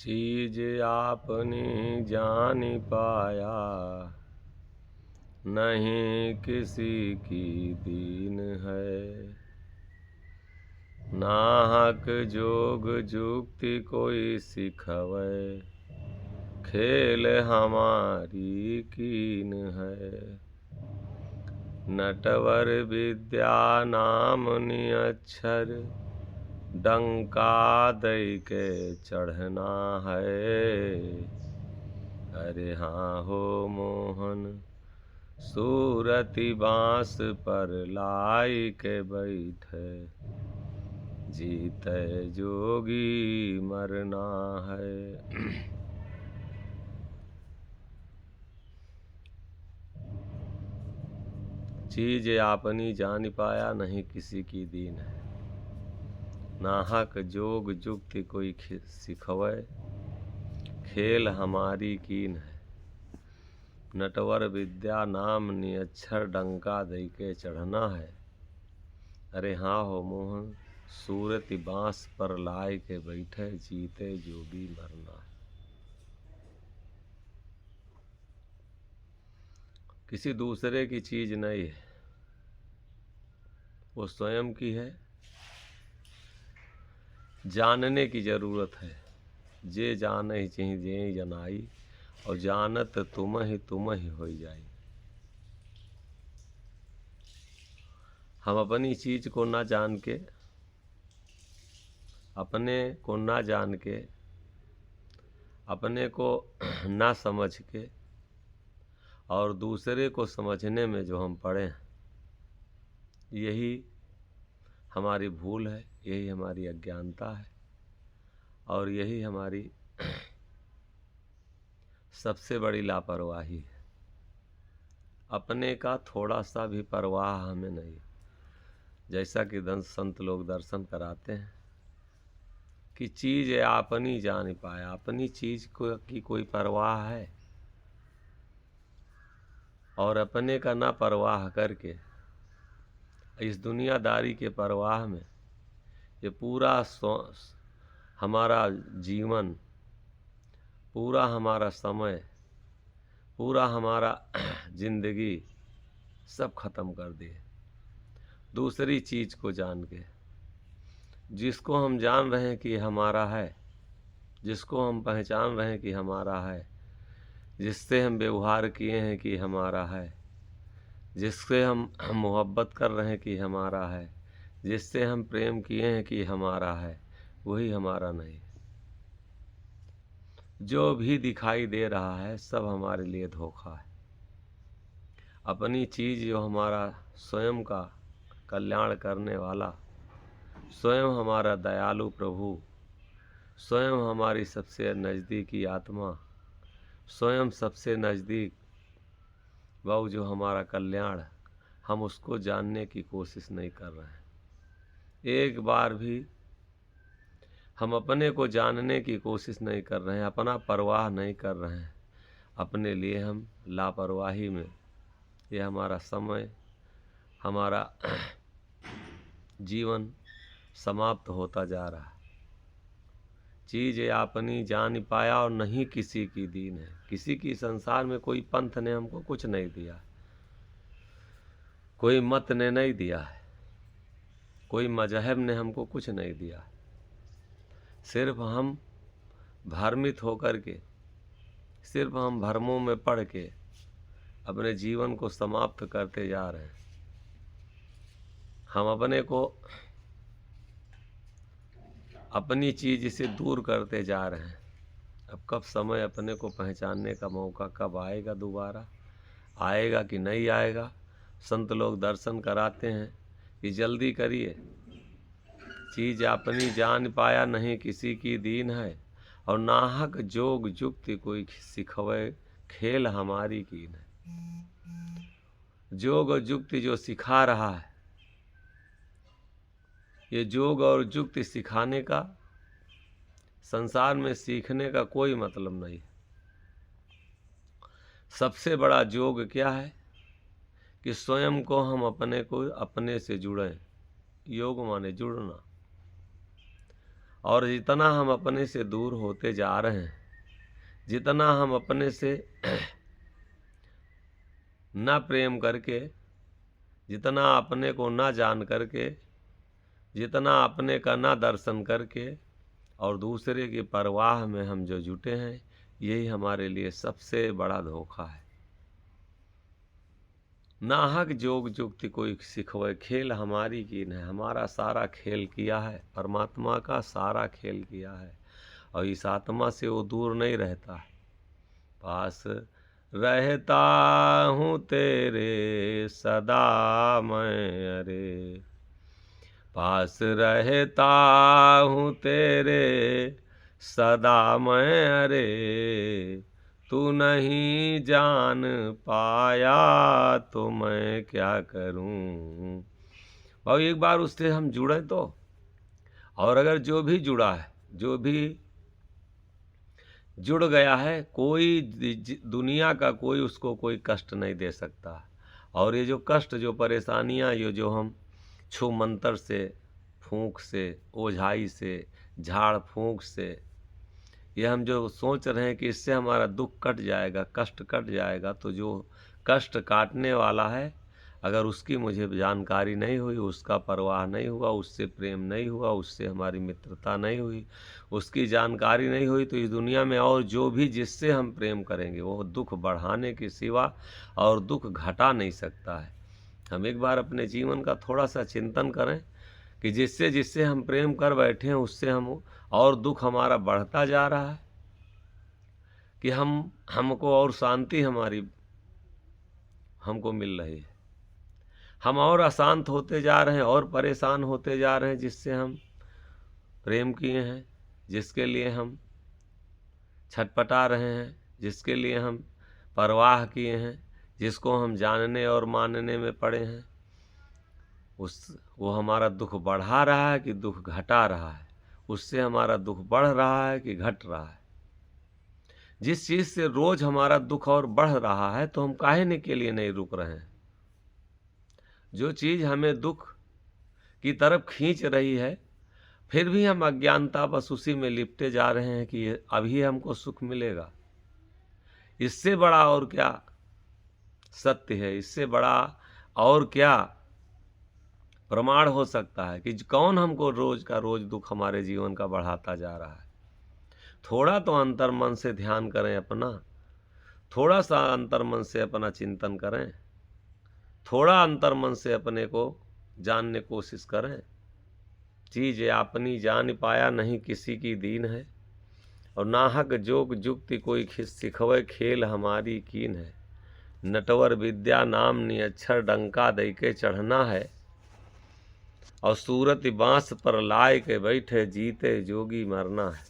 चीज आपनी जान पाया, नहीं किसी की दीन है। नाहक जोग जुक्ति कोई सिखवै, खेल हमारी कीन है। नटवर विद्या नाम निअक्षर, डंका दई के चढ़ना है। अरे हाँ हो मोहन, सूरति बांस पर लाई के बैठे, जीते जोगी मरना है। चीज आपनी जान पाया, नहीं किसी की दीन है। नाहक जोग जुक्ति कोई सिखवै, खेल हमारी कीन है। नटवर विद्या नाम निअक्षर, डंका दई के चढ़ना है। अरे हाँ हो मोहन, सूरति बांस पर लाई के बैठे, जीते जोगी मरना है। किसी दूसरे की चीज नहीं है, वो स्वयं की है। जानने की जरूरत है। जे जान ही चिहि जे जनाई, और जानत तुम ही हो जाई। हम अपनी चीज को ना जान के, अपने को ना जान के, अपने को ना समझ के, और दूसरे को समझने में जो हम पड़े हैं, यही हमारी भूल है, यही हमारी अज्ञानता है, और यही हमारी सबसे बड़ी लापरवाही है। अपने का थोड़ा सा भी परवाह हमें नहीं। जैसा कि संत लोग दर्शन कराते हैं कि चीज आपनी जान पाया, अपनी चीज को की कोई परवाह है, और अपने का ना परवाह करके इस दुनियादारी के परवाह में ये पूरा हमारा जीवन, पूरा हमारा समय, पूरा हमारा जिंदगी सब खत्म कर दिए दूसरी चीज को जान के। जिसको हम जान रहे हैं कि हमारा है, जिसको हम पहचान रहे हैं कि हमारा है, जिससे हम व्यवहार किए हैं कि हमारा है, जिससे हम मोहब्बत कर रहे हैं कि हमारा है, जिससे हम प्रेम किए हैं कि हमारा है, वही हमारा नहीं। जो भी दिखाई दे रहा है सब हमारे लिए धोखा है। अपनी चीज जो हमारा स्वयं का कल्याण करने वाला, स्वयं हमारा दयालु प्रभु, स्वयं हमारी सबसे नज़दीकी आत्मा, स्वयं सबसे नज़दीक वो जो हमारा कल्याण, हम उसको जानने की कोशिश नहीं कर रहे हैं। एक बार भी हम अपने को जानने की कोशिश नहीं कर रहे हैं, अपना परवाह नहीं कर रहे हैं। अपने लिए हम लापरवाही में ये हमारा समय, हमारा जीवन समाप्त होता जा रहा है। चीज आपनी जान पाया, और नहीं किसी की दीन है। किसी की संसार में कोई पंथ ने हमको कुछ नहीं दिया, कोई मत ने नहीं दिया है, कोई मजहब ने हमको कुछ नहीं दिया। सिर्फ हम भ्रमित होकर के, सिर्फ हम भ्रमों में पड़ के अपने जीवन को समाप्त करते जा रहे हैं। हम अपने को अपनी चीज से दूर करते जा रहे हैं। अब कब समय अपने को पहचानने का मौका कब आएगा, दोबारा आएगा कि नहीं आएगा। संत लोग दर्शन कराते हैं कि जल्दी करिए, चीज अपनी जान पाया, नहीं किसी की दीन है। और नाहक जोग जुक्ति कोई सिखवे, खेल हमारी कीन है। जोग और जुक्ति जो सिखा रहा है, ये जोग और जुक्ति सिखाने का, संसार में सीखने का कोई मतलब नहीं। सबसे बड़ा जोग क्या है कि स्वयं को हम अपने को अपने से जुड़ें। योग माने जुड़ना, और जितना हम अपने से दूर होते जा रहे हैं, जितना हम अपने से ना प्रेम करके, जितना अपने को ना जान करके, जितना अपने का ना दर्शन करके और दूसरे की परवाह में हम जो जुटे हैं, यही हमारे लिए सबसे बड़ा धोखा है। नाहक जोग जुक्ति कोई सिखवे, खेल हमारी की नहीं, हमारा सारा खेल किया है, परमात्मा का सारा खेल किया है, और इस आत्मा से वो दूर नहीं रहता है। पास रहता हूँ तेरे सदा मैं, अरे पास रहता हूँ तेरे सदा मैं, अरे तू नहीं जान पाया तो मैं क्या करूं। भाव एक बार उससे हम जुड़े तो, और अगर जो भी जुड़ा है, जो भी जुड़ गया है, कोई दुनिया का कोई उसको कोई कष्ट नहीं दे सकता। और ये जो कष्ट, जो परेशानियां, ये जो हम छू मंतर से, फूंक से, ओझाई से, झाड़ फूंक से, ये हम जो सोच रहे हैं कि इससे हमारा दुख कट जाएगा, कष्ट कट जाएगा, तो जो कष्ट काटने वाला है, अगर उसकी मुझे जानकारी नहीं हुई, उसका परवाह नहीं हुआ, उससे प्रेम नहीं हुआ, उससे हमारी मित्रता नहीं हुई, उसकी जानकारी नहीं हुई, तो इस दुनिया में और जो भी जिससे हम प्रेम करेंगे वो दुख बढ़ाने के सिवा और दुख घटा नहीं सकता है। हम एक बार अपने जीवन का थोड़ा सा चिंतन करें कि जिससे जिससे हम प्रेम कर बैठे हैं, उससे हम और दुख हमारा बढ़ता जा रहा है, कि हमको और शांति हमारी हमको मिल रही है, हम और अशांत होते जा रहे हैं और परेशान होते जा रहे हैं, जिससे हम प्रेम किए हैं, जिसके लिए हम छटपटा रहे हैं, जिसके लिए हम परवाह किए हैं, जिसको हम जानने और मानने में पड़े हैं, वो हमारा दुख बढ़ा रहा है कि दुख घटा रहा है, उससे हमारा दुख बढ़ रहा है कि घट रहा है। जिस चीज़ से रोज हमारा दुख और बढ़ रहा है, तो हम काहे के लिए नहीं रुक रहे हैं। जो चीज़ हमें दुख की तरफ खींच रही है, फिर भी हम अज्ञानता बस उसी में लिपटे जा रहे हैं कि अभी हमको सुख मिलेगा। इससे बड़ा और क्या सत्य है, इससे बड़ा और क्या प्रमाण हो सकता है कि कौन हमको रोज का रोज दुख हमारे जीवन का बढ़ाता जा रहा है। थोड़ा तो अंतर मन से ध्यान करें अपना, थोड़ा सा अंतर मन से अपना चिंतन करें, थोड़ा अंतर मन से अपने को जानने की कोशिश करें। चीज़ अपनी जान पाया नहीं किसी की दीन है, और नाहक जोग जुक्ति कोई सिखवे, खेल हमारी कीन है। नटवर विद्या नाम निअक्षर, डंका दई के चढ़ना है, और सूरत बांस पर लाए के बैठे, जीते जोगी मरना है।